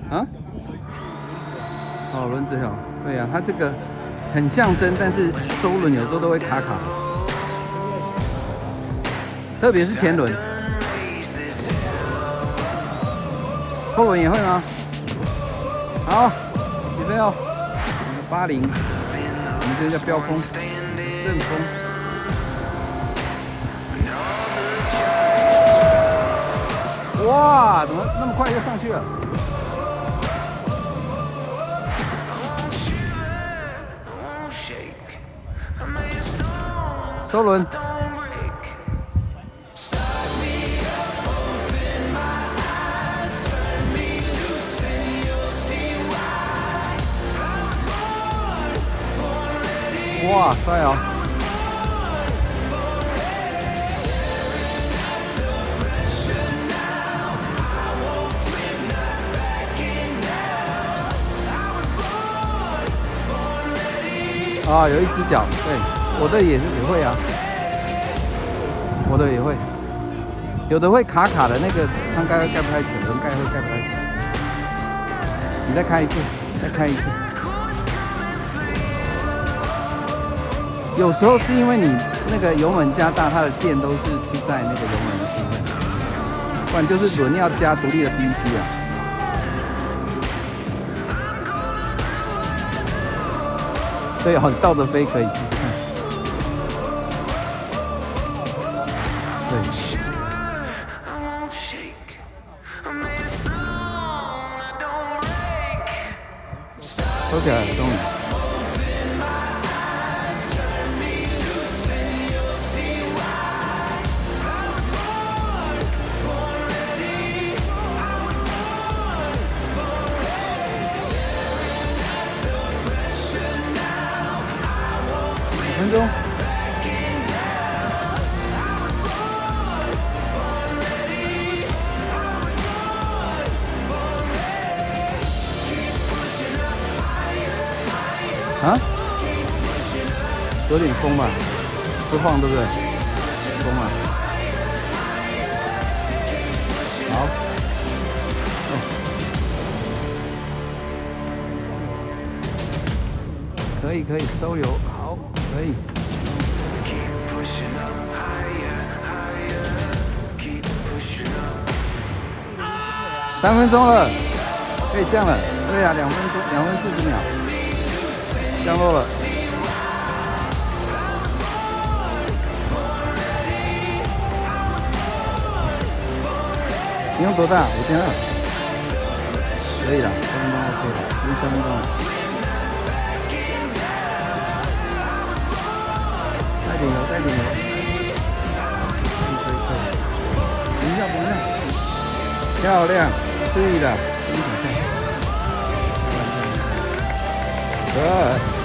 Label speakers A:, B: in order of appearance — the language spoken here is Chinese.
A: 啊？哦，轮子哦，对呀、啊，它这个很像针，但是收轮有时候都会卡卡，特别是前轮。后轮也会吗？好，起飞哦！80，我们这叫飙风，阵风。哇，怎么那么快就上去了？收轮。哇，帅哦！啊，有一只脚，对，我的也会啊，我的也会，有的会卡卡的那个舱盖会盖不开起来，轮盖会盖不开起来。你再开一次，再开一次。有时候是因为你那个油门加大，它的电都是吃在那个油门的部分，不然就是轮要加独立的 PVC 啊。对哦，倒着飞可以试试看。对。收起来了，终于。5分钟。啊？有点风吧，会晃对不对？风啊。好。哦。可以收油，好，可以。3分钟了，可以降了。对呀、2分40秒，降落了。你用多大？5200。可以了，3分钟 OK 了，已经3分钟了。带点油，可以。等一下，漂亮，对的，可。